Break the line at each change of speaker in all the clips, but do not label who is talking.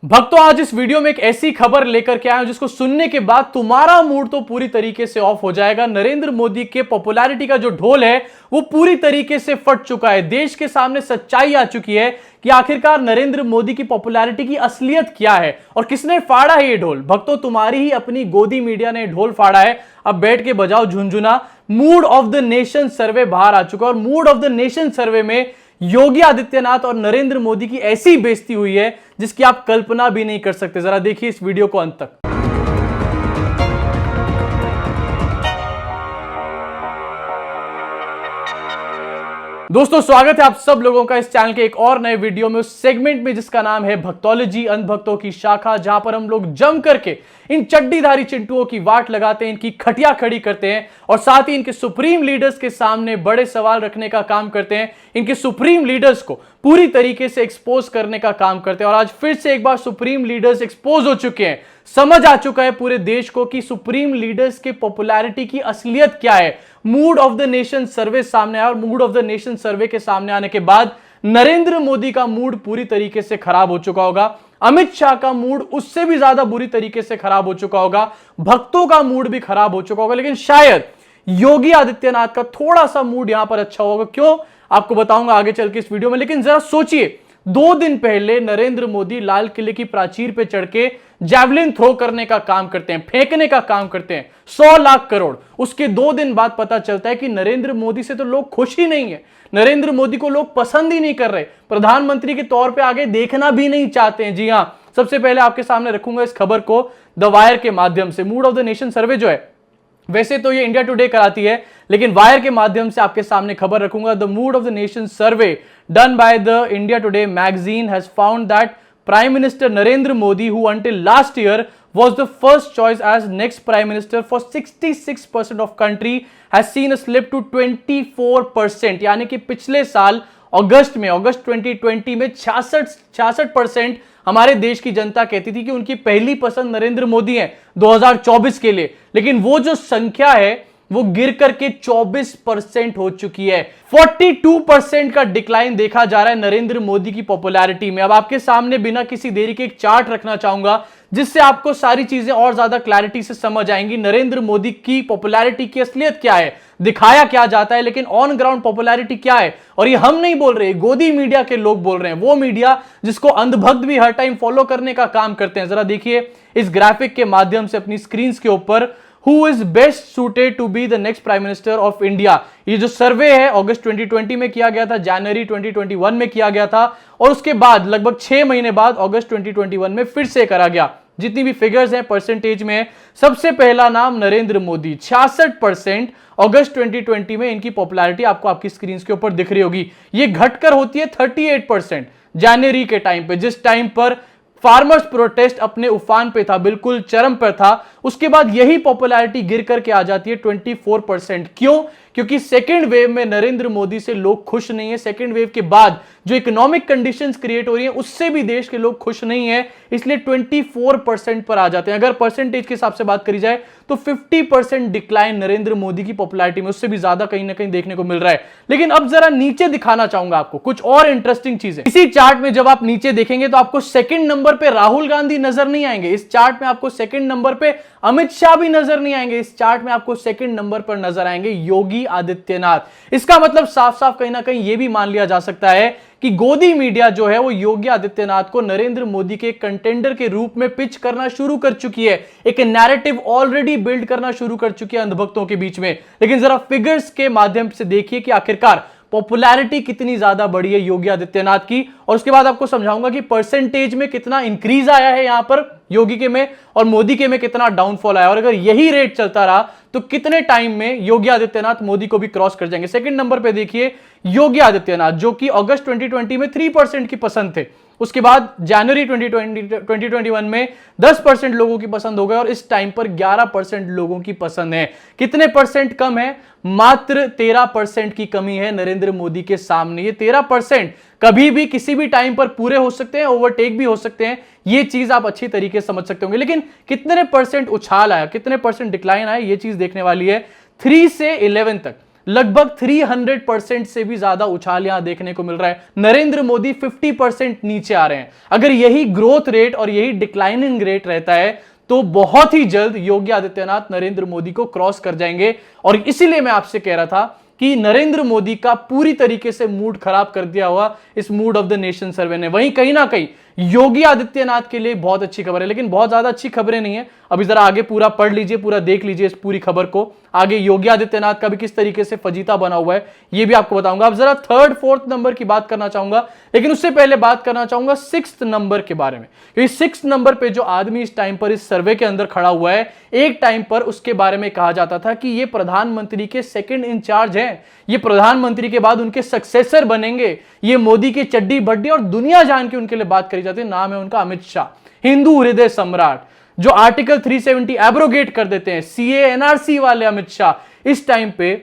भक्तों, आज इस वीडियो में एक ऐसी खबर लेकर के आया हूं जिसको सुनने के बाद तुम्हारा मूड तो पूरी तरीके से ऑफ हो जाएगा। नरेंद्र मोदी के पॉपुलैरिटी का जो ढोल है वो पूरी तरीके से फट चुका है। देश के सामने सच्चाई आ चुकी है कि आखिरकार नरेंद्र मोदी की पॉपुलैरिटी की असलियत क्या है और किसने फाड़ा है ये ढोल। भक्तों, तुम्हारी ही अपनी गोदी मीडिया ने ढोल फाड़ा है। अब बैठ के बजाओ झुनझुना। Mood of the nation survey बाहर आ चुका है और mood of the nation survey में योगी आदित्यनाथ और नरेंद्र मोदी की ऐसी बेइज्जती हुई है जिसकी आप कल्पना भी नहीं कर सकते। जरा देखिए इस वीडियो को अंत तक। दोस्तों, स्वागत है आप सब लोगों का इस चैनल के एक और नए वीडियो में, उस सेगमेंट में जिसका नाम है भक्तोलॉजी, अंधभक्तों की शाखा, जहां पर हम लोग जम करके इन चड्डीधारी चिंटुओं की वाट लगाते हैं, इनकी खटिया खड़ी करते हैं और साथ ही इनके सुप्रीम लीडर्स के सामने बड़े सवाल रखने का काम करते हैं। इनके सुप्रीम लीडर्स को पूरी तरीके से एक्सपोज करने का काम करते हैं। और आज फिर से एक बार सुप्रीम लीडर्स एक्सपोज हो चुके हैं। समझ आ चुका है पूरे देश को कि सुप्रीम लीडर्स के पॉपुलैरिटी की असलियत क्या है। मूड ऑफ द नेशन सर्वे सामने आया और मूड ऑफ द नेशन सर्वे के सामने आने के बाद नरेंद्र मोदी का मूड पूरी तरीके से खराब हो चुका होगा। अमित शाह का मूड उससे भी ज्यादा बुरी तरीके से खराब हो चुका होगा। भक्तों का मूड भी खराब हो चुका होगा। लेकिन शायद योगी आदित्यनाथ का थोड़ा सा मूड यहां पर अच्छा होगा। क्यों, आपको बताऊंगा आगे चल के इस वीडियो में। लेकिन जरा सोचिए, 2 दिन पहले नरेंद्र मोदी लाल किले की प्राचीर पे चढ़ के जैवलिन थ्रो करने का काम करते हैं, फेंकने का काम करते हैं, 100 लाख करोड़। उसके 2 दिन बाद पता चलता है कि नरेंद्र मोदी से तो लोग खुश ही नहीं है। नरेंद्र मोदी को लोग पसंद ही नहीं कर रहे, प्रधानमंत्री के तौर पे आगे देखना भी नहीं चाहते हैं। जी हां, सबसे पहले आपके सामने रखूंगा इस खबर को द वायर के माध्यम से। मूड ऑफ द नेशन सर्वे जो है, वैसे तो ये इंडिया टुडे कराती है, लेकिन वायर के माध्यम से आपके सामने खबर रखूंगा। The mood of the nation survey done by the India today magazine has found that Prime Minister Narendra Modi, who until last year was the first choice as next Prime Minister for 66% of country, has seen a slip to 24%। यानी कि पिछले साल अगस्त 2020 में 66% हमारे देश की जनता कहती थी कि उनकी पहली पसंद नरेंद्र मोदी है 2024 के लिए। लेकिन वो जो संख्या है वो गिर करके 24% हो चुकी है। 42% का डिक्लाइन देखा जा रहा है नरेंद्र मोदी की पॉपुलैरिटी में। अब आपके सामने बिना किसी देरी के एक चार्ट रखना चाहूंगा जिससे आपको सारी चीजें और ज्यादा क्लैरिटी से समझ आएंगी। नरेंद्र मोदी की पॉपुलैरिटी की असलियत क्या है, दिखाया क्या जाता है, लेकिन ऑन ग्राउंड पॉपुलैरिटी क्या है। और ये हम नहीं बोल रहे, गोदी मीडिया के लोग बोल रहे हैं, वो मीडिया जिसको अंधभक्त भी हर टाइम फॉलो करने का काम करते हैं। जरा देखिए इस ग्राफिक के माध्यम से अपनी स्क्रीन के ऊपर, Who is best suited to be the next Prime Minister of India। ये जो सर्वे है अगस्त 2020 में किया गया था, जनवरी 2021 में किया गया था और उसके बाद लगभग 6 महीने बाद अगस्त 2021 में फिर से करा गया। जितनी भी फिगर्स हैं परसेंटेज में, सबसे पहला नाम नरेंद्र मोदी, 66% अगस्त 2020 में इनकी पॉपुलैरिटी आपको आपकी स्क्रीन के ऊपर दिख रही होगी। ये घटकर होती है 38% जनवरी के टाइम पे, जिस टाइम पर फार्मर्स प्रोटेस्ट अपने उफान पे था, बिल्कुल चरम पर था। उसके बाद यही पॉपुलैरिटी गिर करके आ जाती है 24%। क्यों? क्योंकि सेकेंड वेव में नरेंद्र मोदी से लोग खुश नहीं है। सेकेंड वेव के बाद जो इकोनॉमिक कंडीशंस क्रिएट हो रही है उससे भी देश के लोग खुश नहीं है, इसलिए 24% पर आ जाते हैं। अगर परसेंटेज के हिसाब से बात करी जाए तो 50% डिक्लाइन नरेंद्र मोदी की पॉपुलैरिटी में, उससे भी ज्यादा कहीं ना कहीं देखने को मिल रहा है। लेकिन अब जरा नीचे दिखाना चाहूंगा आपको कुछ और इंटरेस्टिंग चीजें। इसी चार्ट में जब आप नीचे देखेंगे तो आपको सेकंड नंबर पे राहुल गांधी नजर नहीं आएंगे। इस चार्ट में आपको सेकंड नंबर पे अमित शाह भी नजर नहीं आएंगे। इस चार्ट में आपको सेकंड नंबर पर नजर आएंगे योगी आदित्यनाथ। इसका मतलब साफ साफ कहीं ना कहीं यह भी मान लिया जा सकता है कि गोदी मीडिया जो है वो योगी आदित्यनाथ को नरेंद्र मोदी के कंटेंडर के रूप में पिच करना शुरू कर चुकी है। एक नैरेटिव ऑलरेडी बिल्ड करना शुरू कर चुकी है अंधभक्तों के बीच में। लेकिन जरा फिगर्स के माध्यम से देखिए कि आखिरकार पॉपुलैरिटी कितनी ज्यादा बढ़ी है योगी आदित्यनाथ की, और उसके बाद आपको समझाऊंगा कि परसेंटेज में कितना इंक्रीज आया है यहां पर योगी के में और मोदी के में कितना डाउनफॉल आया। और अगर यही रेट चलता रहा तो कितने टाइम में योगी आदित्यनाथ मोदी को भी क्रॉस कर जाएंगे। सेकंड नंबर पे देखिए योगी आदित्यनाथ, जो कि अगस्त 2020 में 3% की पसंद थे, उसके बाद जनवरी 2021 में 10% लोगों की पसंद हो गए और इस टाइम पर 11% लोगों की पसंद है। कितने परसेंट कम है? मात्र 13% की कमी है नरेंद्र मोदी के सामने। ये 13% कभी भी किसी भी टाइम पर पूरे हो सकते हैं, ओवरटेक भी हो सकते हैं। ये चीज आप अच्छी तरीके से समझ सकते होंगे। लेकिन कितने परसेंट उछाल आया, कितने परसेंट डिक्लाइन आया, ये चीज देखने वाली है। 3 से 11 तक लगभग 300% से भी ज्यादा उछाल यहां देखने को मिल रहा है। नरेंद्र मोदी 50% नीचे आ रहे हैं। अगर यही ग्रोथ रेट और यही डिक्लाइनिंग रेट रहता है तो बहुत ही जल्द योगी आदित्यनाथ नरेंद्र मोदी को क्रॉस कर जाएंगे। और इसीलिए मैं आपसे कह रहा था कि नरेंद्र मोदी का पूरी तरीके से मूड खराब कर दिया हुआ इस मूड ऑफ द नेशन सर्वे ने। वहीं कहीं ना कहीं योगी आदित्यनाथ के लिए बहुत अच्छी खबर है, लेकिन बहुत ज्यादा अच्छी खबरें नहीं है। अभी जरा आगे पूरा पढ़ लीजिए, पूरा देख लीजिए इस पूरी खबर को। आगे योगी आदित्यनाथ का भी किस तरीके से फजीता बना हुआ है ये भी आपको बताऊंगा। अब जरा थर्ड फोर्थ नंबर की बात करना चाहूंगा, लेकिन उससे पहले बात करना चाहूंगा सिक्स्थ नंबर के बारे में, क्योंकि सिक्स्थ नंबर पे जो आदमी इस टाइम पर इस सर्वे के अंदर खड़ा हुआ है, एक टाइम पर उसके बारे में कहा जाता था कि ये प्रधानमंत्री के सेकंड इंचार्ज हैं, ये प्रधानमंत्री के बाद उनके सक्सेसर बनेंगे, ये मोदी के चड्डी बड्डी और दुनिया जान के उनके लिए बात करी जाती है। नाम है उनका अमित शाह, हिंदू हृदय सम्राट, जो आर्टिकल 370 एब्रोगेट कर देते हैं, सीए एनआरसी वाले अमित शाह इस टाइम पे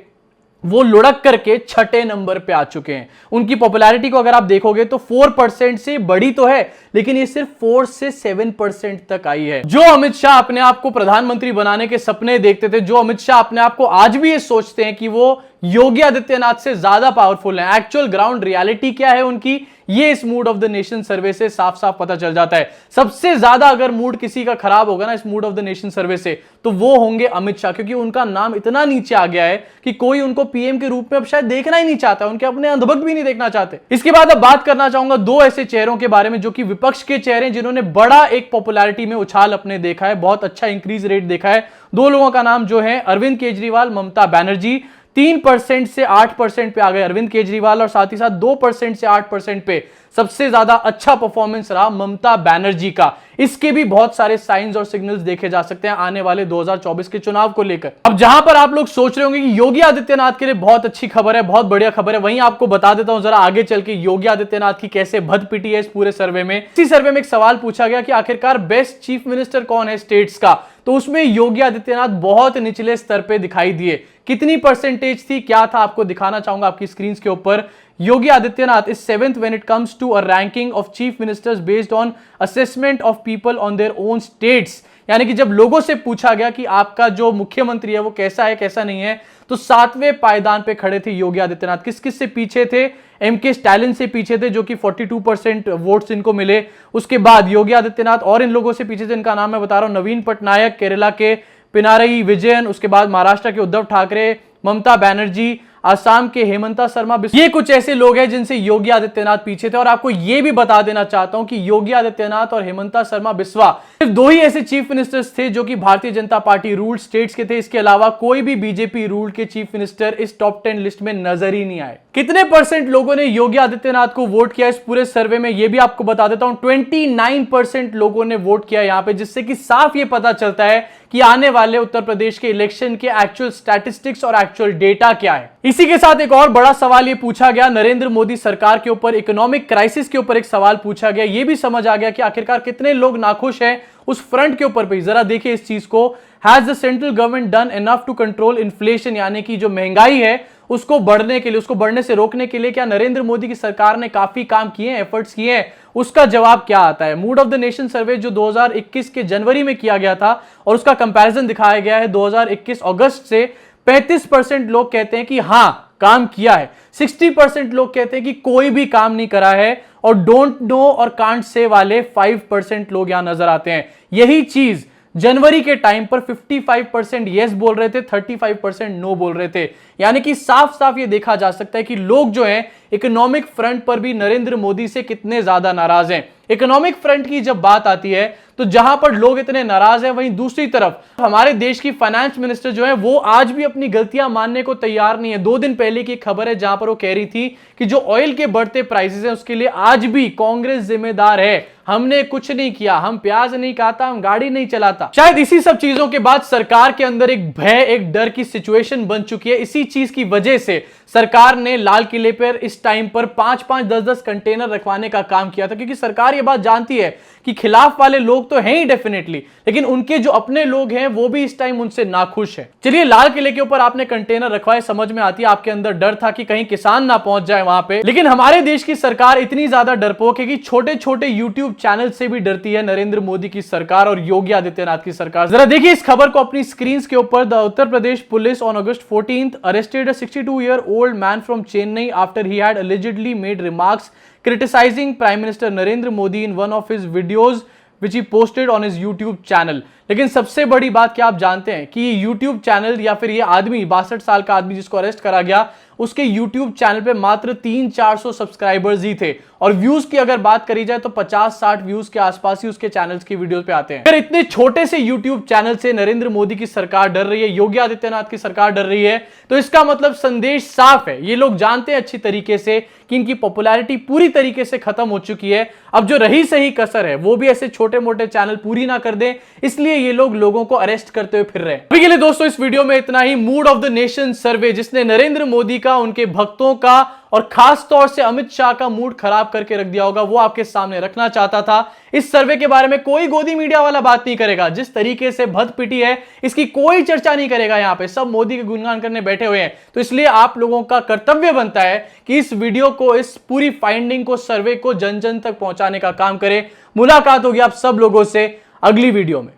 वो लुढ़क करके छठे नंबर पे आ चुके हैं। उनकी पॉपुलैरिटी को अगर आप देखोगे तो 4% से बड़ी तो है, लेकिन ये सिर्फ 4 से 7% तक आई है। जो अमित शाह अपने आप को प्रधानमंत्री बनाने के सपने देखते थे, जो अमित शाह अपने आप को आज भी ये सोचते हैं कि वो योगी आदित्यनाथ से ज्यादा पावरफुल है, एक्चुअल ग्राउंड रियलिटी क्या है उनकी, ये इस मूड ऑफ द नेशन सर्वे से साफ साफ पता चल जाता है। सबसे ज्यादा अगर मूड किसी का खराब होगा ना इस मूड ऑफ द नेशन सर्वे से, तो वो होंगे अमित शाह, क्योंकि उनका नाम इतना नीचे आ गया है कि कोई उनको पीएम के रूप में अब शायद देखना ही नहीं चाहता, उनके अपने अंधभक्त भी नहीं देखना चाहते। इसके बाद अब बात करना चाहूंगा दो ऐसे चेहरों के बारे में जो कि विपक्ष के चेहरे, जिन्होंने बड़ा एक पॉपुलैरिटी में उछाल अपने देखा है, बहुत अच्छा इंक्रीज रेट देखा है। दो लोगों का नाम जो है अरविंद केजरीवाल, ममता बनर्जी। 3% से 8% पे आ गए अरविंद केजरीवाल, और साथ ही साथ 2% से 8% पे सबसे ज्यादा अच्छा परफॉर्मेंस रहा ममता बनर्जी का। इसके भी बहुत सारे साइंस और सिग्नल्स देखे जा सकते हैं आने वाले 2024 के चुनाव को लेकर। अब जहां पर आप लोग सोच रहे होंगे कि योगी आदित्यनाथ के लिए बहुत अच्छी खबर है, बहुत बढ़िया खबर है, वहीं आपको बता देता हूं जरा आगे चल के योगी आदित्यनाथ की कैसे भद पिटी है इस पूरे सर्वे में। इसी सर्वे में एक सवाल पूछा गया कि आखिरकार बेस्ट चीफ मिनिस्टर कौन है स्टेट्स का, तो उसमें योगी आदित्यनाथ बहुत निचले स्तर पे दिखाई दिए। कितनी परसेंटेज थी, क्या था, आपको दिखाना चाहूंगा आपकी स्क्रीन के ऊपर। Yogi Adityanath is 7th when it comes to a ranking of chief ministers based on assessment of people on their own states। यानी कि जब लोगों से पूछा गया कि आपका जो मुख्यमंत्री है वो कैसा है कैसा नहीं है, तो 7वें पायदान पे खड़े थे योगी आदित्यनाथ। किस किस से पीछे थे? एमके स्टालिन से पीछे थे, जो कि 42% वोट्स इनको मिले। उसके बाद योगी आदित्यनाथ और इन लोगों से पीछे थे, इनका नाम मैं बता रहा हूं, नवीन पटनायक, केरला के पिनारई विजयन, उसके बाद महाराष्ट्र के उद्धव ठाकरे, ममता बनर्जी, आसाम के हेमंता शर्मा, ये कुछ ऐसे लोग हैं जिनसे योगी आदित्यनाथ पीछे थे। और आपको यह भी बता देना चाहता हूं कि योगी आदित्यनाथ और हेमंता शर्मा बिस्वा सिर्फ दो ही ऐसे चीफ मिनिस्टर्स थे जो कि Bharatiya Janata party ruled states के थे। इसके अलावा कोई भी बीजेपी रूल्ड के चीफ मिनिस्टर इस टॉप 10 लिस्ट में नजर ही नहीं आए। कितने परसेंट लोगों ने योगी आदित्यनाथ को वोट किया इस पूरे सर्वे में, यह भी आपको बता देता हूं। 29% लोगों ने वोट किया यहां पे, जिससे कि साफ यह पता चलता है कि आने वाले उत्तर प्रदेश के इलेक्शन के एक्चुअल स्टैटिस्टिक्स और एक्चुअल डेटा क्या है। इसी के साथ एक और बड़ा सवाल यह पूछा गया नरेंद्र मोदी सरकार के ऊपर, इकोनॉमिक क्राइसिस के ऊपर एक सवाल पूछा गया। यह भी समझ आ गया कि आखिरकार कितने लोग नाखुश हैं उस फ्रंट के ऊपर भी। जरा देखिए इस चीज को, has the central government done enough to control inflation, यानी कि जो महंगाई है उसको बढ़ने के लिए, उसको बढ़ने से रोकने के लिए क्या नरेंद्र मोदी की सरकार ने काफी काम किए हैं, एफर्ट्स किए हैं? उसका जवाब क्या आता है? मूड ऑफ द नेशन सर्वे जो 2021 के जनवरी में किया गया था और उसका कंपैरिजन दिखाया गया है 2021 अगस्त से, 35% लोग कहते हैं कि हां काम किया है, 60% लोग कहते हैं कि कोई भी काम नहीं करा है, और डोंट नो और कांट से वाले 5% लोग यहां नजर आते हैं। यही चीज जनवरी के टाइम पर 55% यस बोल रहे थे, 35% नो बोल रहे थे। यानी कि साफ साफ ये देखा जा सकता है कि लोग जो हैं इकोनॉमिक फ्रंट पर भी नरेंद्र मोदी से कितने ज्यादा नाराज हैं। इकोनॉमिक फ्रंट की जब बात आती है तो जहां पर लोग इतने नाराज हैं, वहीं दूसरी तरफ हमारे देश की फाइनेंस मिनिस्टर जो है वो आज भी अपनी गलतियां मानने को तैयार नहीं है। 2 दिन पहले की खबर है जहां पर वो कह रही थी कि जो ऑयल के बढ़ते प्राइसेस हैं उसके लिए आज भी कांग्रेस जिम्मेदार है, हमने कुछ नहीं किया, हम प्याज नहीं खाता, हम गाड़ी नहीं चलाता। शायद इसी सब चीजों के बाद सरकार के अंदर एक भय, एक डर की सिचुएशन बन चुकी है। इसी चीज की वजह से सरकार ने लाल किले पर इस टाइम पर 5-5, 10-10 कंटेनर रखवाने का काम किया था, क्योंकि सरकार ये बात जानती है कि खिलाफ वाले लोग तो हैं ही डेफिनेटली, लेकिन उनके जो अपने लोग हैं वो भी इस टाइम उनसे नाखुश हैं। चलिए, लाल किले के ऊपर आपने कंटेनर रखवाए, समझ में आती है, आपके अंदर डर था कि कहीं किसान ना पहुंच जाए वहां पे, लेकिन हमारे देश की सरकार इतनी ज्यादा डरपोक है कि छोटे छोटे यूट्यूब चैनल से भी डरती है नरेंद्र मोदी की सरकार और योगी आदित्यनाथ की सरकार। जरा देखिए इस खबर को अपनी स्क्रीन के ऊपर। The Uttar Pradesh police on August 14th arrested a 62-year-old man from Chennai after he had allegedly made remarks criticizing Prime Minister Narendra Modi in one of his videos which he posted on his YouTube channel। लेकिन सबसे बड़ी बात क्या आप जानते हैं कि ये YouTube चैनल या फिर ये आदमी 62 साल का आदमी जिसको अरेस्ट करा गया, उसके YouTube चैनल पे मात्र 300-400 सब्सक्राइबर्स ही थे और व्यूज की अगर बात करी जाए तो 50-60 व्यूज के आसपास ही उसके चैनल्स की वीडियोस पे आते हैं। अगर इतने छोटे से YouTube चैनल से नरेंद्र मोदी की सरकार डर रही है, योगी आदित्यनाथ की सरकार डर रही है, तो इसका मतलब संदेश साफ है। ये लोग जानते हैं अच्छी तरीके से कि इनकी पॉपुलैरिटी पूरी तरीके से खत्म हो चुकी है। अब जो रही सही कसर है वो भी ऐसे छोटे मोटे चैनल पूरी ना कर दें, इसलिए ये लोग लोगों को अरेस्ट करते हुए फिर रहे हैं। अभी के लिए दोस्तों इस वीडियो में इतना ही। Mood of the nation survey जिसने नरेंद्र मोदी का, उनके भक्तों का और खास तौर से अमित शाह का मूड खराब करके रख दिया होगा, वो आपके सामने रखना चाहता था। इस सर्वे के बारे में कोई गोदी मीडिया वाला बात नहीं करेगा। जिस तरीके से भद पिटी है इसकी कोई चर्चा नहीं करेगा। यहां पे सब मोदी के गुणगान करने बैठे हुए हैं। तो इसलिए आप लोगों का कर्तव्य बनता है कि इस वीडियो को, इस पूरी फाइंडिंग को, सर्वे को जन जन तक पहुंचाने का काम करें। मुलाकात होगी आप सब लोगों से अगली वीडियो में।